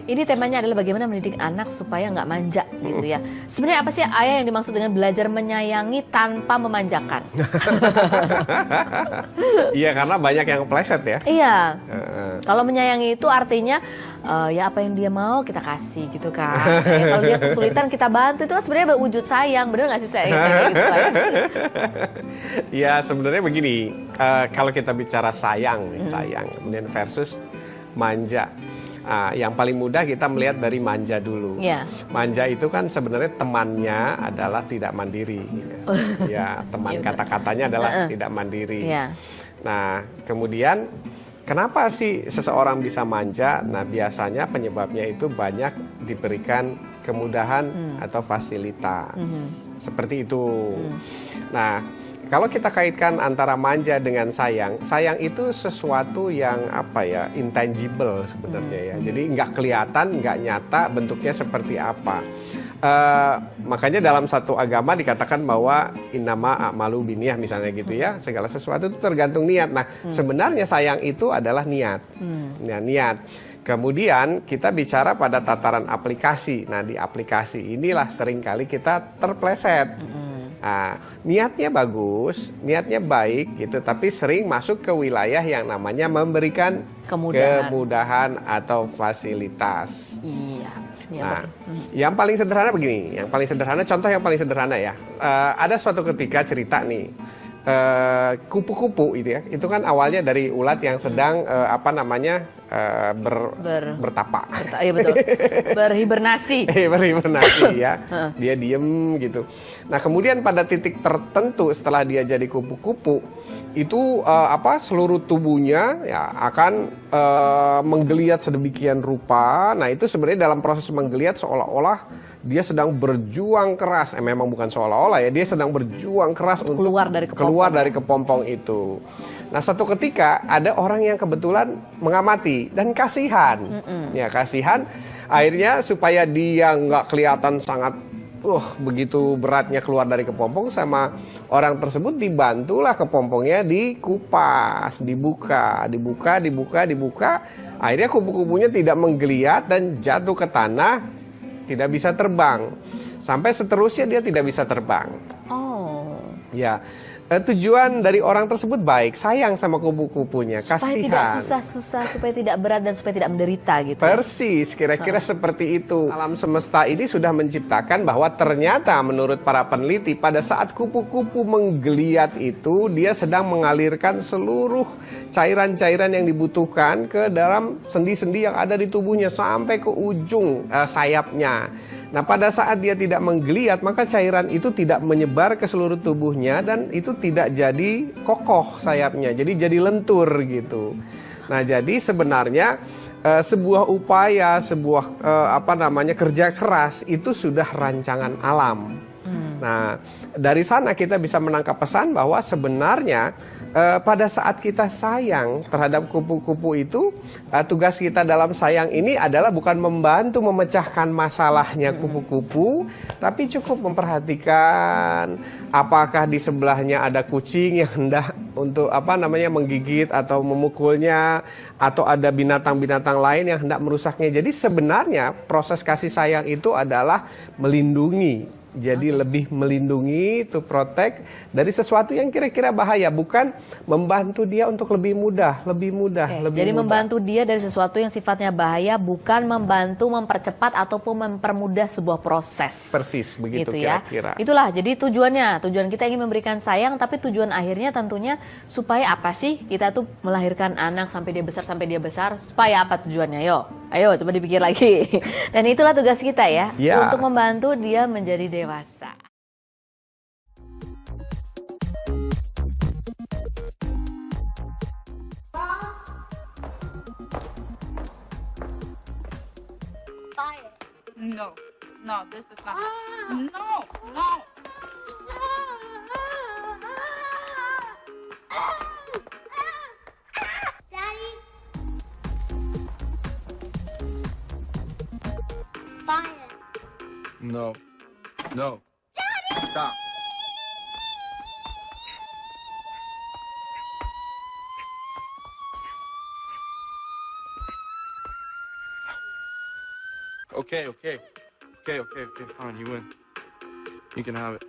Ini temanya adalah bagaimana mendidik anak supaya nggak manja gitu ya. Sebenarnya apa sih ayah yang dimaksud dengan belajar menyayangi tanpa memanjakan? Iya, karena banyak yang kepleset ya. Iya. Kalau menyayangi itu artinya ya apa yang dia mau kita kasih gitu kan. Kalau dia kesulitan kita bantu, itu kan sebenarnya wujud sayang, bener nggak sih saya gitu kan? Ya sebenarnya begini, kalau kita bicara sayang, sayang kemudian versus manja. Yang paling mudah kita melihat dari manja dulu. Yeah. Manja itu kan sebenarnya temannya adalah tidak mandiri. Ya, teman kata-katanya adalah tidak mandiri. Yeah. Nah, kemudian kenapa sih seseorang bisa manja? Nah, biasanya penyebabnya itu banyak diberikan kemudahan atau fasilitas. Seperti itu. Nah, kalau kita kaitkan antara manja dengan sayang, sayang itu sesuatu yang apa ya, intangible sebenarnya ya. Jadi nggak kelihatan, nggak nyata bentuknya seperti apa. Makanya dalam satu agama dikatakan bahwa innama a'malu binniyah misalnya gitu ya. Segala sesuatu itu tergantung niat. Nah, sebenarnya sayang itu adalah niat. Nah, niat. Kemudian kita bicara pada tataran aplikasi. Nah, di aplikasi inilah seringkali kita terpleset. Nah, niatnya bagus, niatnya baik gitu, tapi sering masuk ke wilayah yang namanya memberikan kemudahan atau fasilitas. Iya. Nah, yang paling sederhana begini, yang paling sederhana, contoh yang paling sederhana ya, ada suatu ketika cerita nih, kupu-kupu itu ya, itu kan awalnya dari ulat yang sedang bertapa. Iya betul. Berhibernasi. Berhibernasi ya. Dia diem gitu. Nah, kemudian pada titik tertentu setelah dia jadi kupu-kupu, itu seluruh tubuhnya ya akan menggeliat sedemikian rupa. Nah, itu sebenarnya dalam proses menggeliat seolah-olah dia sedang berjuang keras. Memang bukan seolah-olah ya, dia sedang berjuang keras untuk keluar dari kepompong itu. Nah, suatu ketika ada orang yang kebetulan mengamati dan kasihan. Ya, kasihan. Akhirnya supaya dia nggak kelihatan sangat begitu beratnya keluar dari kepompong, sama orang tersebut dibantulah kepompongnya dikupas, dibuka. Akhirnya kupu-kupunya tidak menggeliat dan jatuh ke tanah, tidak bisa terbang. Sampai seterusnya dia tidak bisa terbang. Oh. Ya. Tujuan dari orang tersebut baik, sayang sama kupu-kupunya, kasihan. Supaya tidak susah-susah, supaya tidak berat dan supaya tidak menderita gitu. Persis, kira-kira seperti itu. Alam semesta ini sudah menciptakan bahwa ternyata menurut para peneliti pada saat kupu-kupu menggeliat itu, dia sedang mengalirkan seluruh cairan-cairan yang dibutuhkan ke dalam sendi-sendi yang ada di tubuhnya sampai ke ujung sayapnya. Nah, pada saat dia tidak menggeliat, maka cairan itu tidak menyebar ke seluruh tubuhnya dan itu tidak jadi kokoh sayapnya, jadi lentur gitu. Nah, jadi sebenarnya sebuah upaya, sebuah kerja keras itu sudah rancangan alam. Nah, dari sana kita bisa menangkap pesan bahwa sebenarnya pada saat kita sayang terhadap kupu-kupu itu, tugas kita dalam sayang ini adalah bukan membantu memecahkan masalahnya kupu-kupu, tapi cukup memperhatikan apakah di sebelahnya ada kucing yang hendak untuk menggigit atau memukulnya, atau ada binatang-binatang lain yang hendak merusaknya. Jadi sebenarnya proses kasih sayang itu adalah melindungi. Jadi lebih melindungi, to protect dari sesuatu yang kira-kira bahaya, bukan membantu dia untuk lebih mudah. Jadi membantu dia dari sesuatu yang sifatnya bahaya, bukan membantu mempercepat ataupun mempermudah sebuah proses. Persis, begitu gitu ya. kira-kira. Itulah, jadi tujuan kita ingin memberikan sayang, tapi tujuan akhirnya tentunya supaya apa sih kita tuh melahirkan anak sampai dia besar, supaya apa tujuannya? Ayo coba dipikir lagi. Dan itulah tugas kita ya, untuk membantu dia menjadi dewasa. No, this is not. No. Daddy. Fire. No. Daddy! Stop. Okay, okay. Okay, fine, you win. You can have it.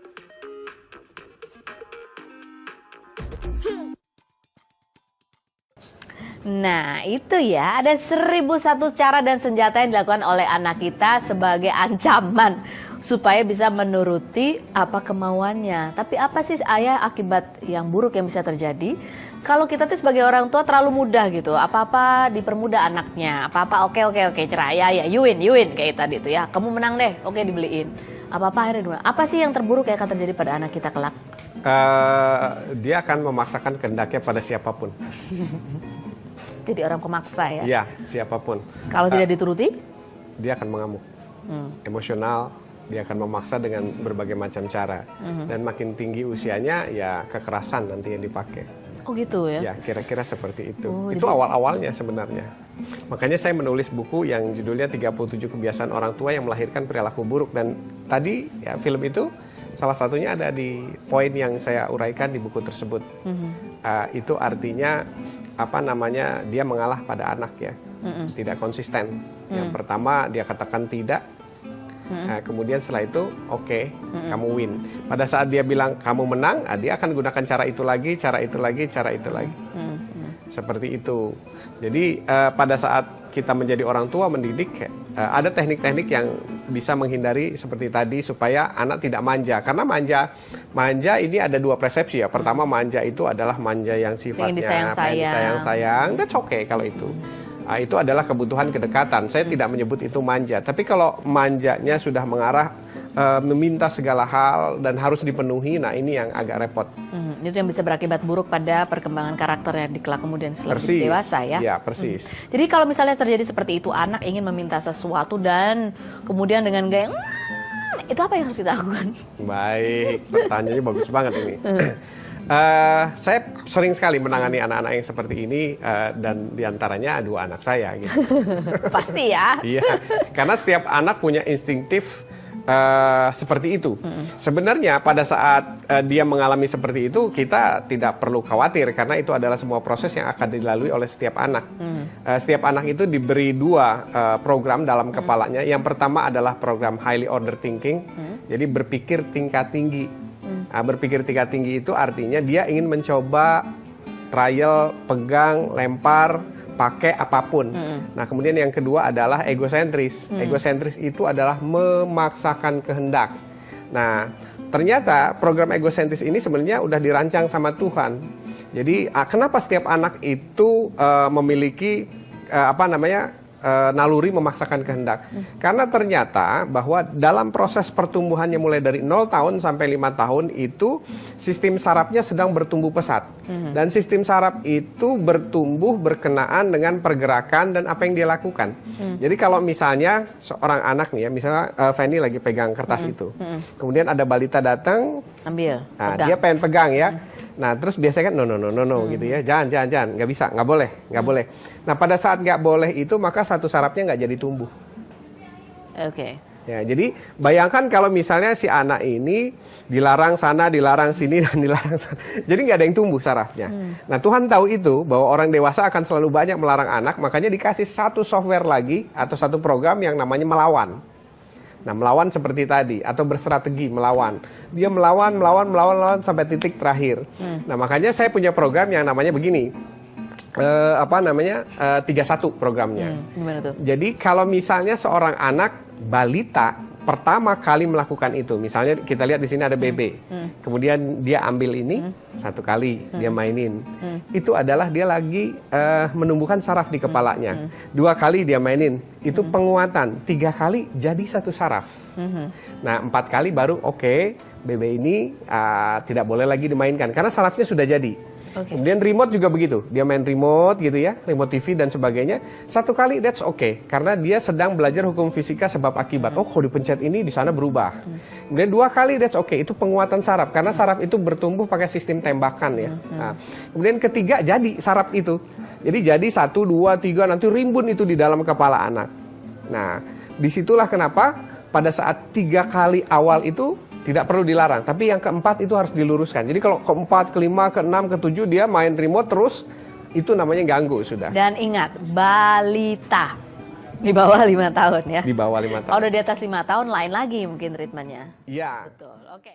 Nah, itu ya, ada 1001 cara dan senjata yang dilakukan oleh anak kita sebagai ancaman supaya bisa menuruti apa kemauannya. Tapi apa sih ayah akibat yang buruk yang bisa terjadi kalau kita tuh sebagai orang tua terlalu mudah gitu, apa-apa dipermudah anaknya, apa-apa oke, cerai ya, you win kayak tadi tuh ya, kamu menang deh, oke dibeliin. Apa-apa akhirnya gimana? Apa sih yang terburuk yang akan terjadi pada anak kita kelak? Dia akan memaksakan kehendaknya pada siapapun. Jadi orang pemaksa ya? Iya, siapapun. Kalau tidak dituruti? Dia akan mengamuk. Emosional, dia akan memaksa dengan berbagai macam cara. Dan makin tinggi usianya, ya kekerasan nanti yang dipakai. Oh gitu ya? Ya, kira-kira seperti itu. Oh, itu awal-awalnya sebenarnya. Makanya saya menulis buku yang judulnya 37 Kebiasaan Orang Tua yang Melahirkan Perilaku Buruk. Dan tadi ya film itu salah satunya ada di poin yang saya uraikan di buku tersebut. Itu artinya dia mengalah pada anak ya, tidak konsisten. Yang pertama dia katakan tidak, kemudian setelah itu oke, kamu win. Pada saat dia bilang kamu menang, dia akan gunakan cara itu lagi. Seperti itu. Jadi pada saat kita menjadi orang tua mendidik, ada teknik-teknik yang bisa menghindari seperti tadi supaya anak tidak manja. Karena manja ini ada dua persepsi ya. Pertama, manja itu adalah manja yang sifatnya disayang-sayang. That's okay kalau itu. Itu adalah kebutuhan kedekatan. Saya tidak menyebut itu manja. Tapi kalau manjanya sudah mengarah meminta segala hal dan harus dipenuhi, nah ini yang agak repot. Itu yang bisa berakibat buruk pada perkembangan karakternya di kelak kemudian setelah dewasa ya. Iya, persis. Jadi kalau misalnya terjadi seperti itu, anak ingin meminta sesuatu dan kemudian dengan gaya itu apa yang harus kita lakukan? Baik, pertanyaannya bagus banget ini. Saya sering sekali menangani anak-anak yang seperti ini dan diantaranya dua anak saya. Gitu. Pasti ya. Iya, karena setiap anak punya instingtif seperti itu. Sebenarnya pada saat dia mengalami seperti itu, kita tidak perlu khawatir karena itu adalah semua proses yang akan dilalui oleh setiap anak. Setiap anak itu diberi dua program dalam kepalanya. Yang pertama adalah program highly order thinking, jadi berpikir tingkat tinggi. Berpikir tingkat tinggi itu artinya dia ingin mencoba trial, pegang, lempar, pakai apapun. Nah, kemudian yang kedua adalah egosentris. Egosentris itu adalah memaksakan kehendak. Nah, ternyata program egosentris ini sebenarnya udah dirancang sama Tuhan. Jadi, kenapa setiap anak itu memiliki naluri memaksakan kehendak? Karena ternyata bahwa dalam proses pertumbuhannya mulai dari 0 tahun sampai 5 tahun itu sistem sarafnya sedang bertumbuh pesat. Dan sistem saraf itu bertumbuh berkenaan dengan pergerakan dan apa yang dia lakukan. Jadi kalau misalnya seorang anak nih ya, misalnya Fanny lagi pegang kertas itu. Kemudian ada balita datang, ambil. Nah, dia pengen pegang ya. Nah, terus biasanya kan no gitu ya. Jangan, nggak bisa, nggak boleh. Nah, pada saat nggak boleh itu maka satu sarafnya nggak jadi tumbuh. Oke. Ya, jadi bayangkan kalau misalnya si anak ini dilarang sana, dilarang sini, dan dilarang sana. Jadi nggak ada yang tumbuh sarafnya. Nah, Tuhan tahu itu bahwa orang dewasa akan selalu banyak melarang anak, makanya dikasih satu software lagi atau satu program yang namanya melawan. Nah, melawan seperti tadi atau berstrategi melawan. Dia melawan sampai titik terakhir. Nah, makanya saya punya program yang namanya begini. 31 programnya. Gimana tuh? Jadi kalau misalnya seorang anak balita pertama kali melakukan itu, misalnya kita lihat di sini ada bebek, kemudian dia ambil ini satu kali, dia mainin, itu adalah dia lagi menumbuhkan saraf di kepalanya. 2 kali dia mainin, itu penguatan. 3 kali jadi satu saraf. Nah, 4 kali baru oke, bebek ini tidak boleh lagi dimainkan karena sarafnya sudah jadi. Kemudian remote juga begitu, dia main remote gitu ya, remote TV dan sebagainya. 1 kali that's okay, karena dia sedang belajar hukum fisika sebab akibat. Oh, kalau dipencet ini di sana berubah. Kemudian 2 kali that's okay, itu penguatan saraf, karena saraf itu bertumbuh pakai sistem tembakan ya. Nah, kemudian ketiga jadi saraf itu, jadi 1, 2, 3 nanti rimbun itu di dalam kepala anak. Nah, disitulah kenapa pada saat 3 kali awal itu tidak perlu dilarang, tapi yang keempat itu harus diluruskan. Jadi kalau keempat, kelima, keenam, ketujuh dia main remote terus, itu namanya ganggu sudah. Dan ingat, balita. Di bawah 5 tahun ya. Di bawah 5 Kalau tahun. udah di atas 5 tahun lain lagi mungkin treatmentnya. Iya. Betul. Oke.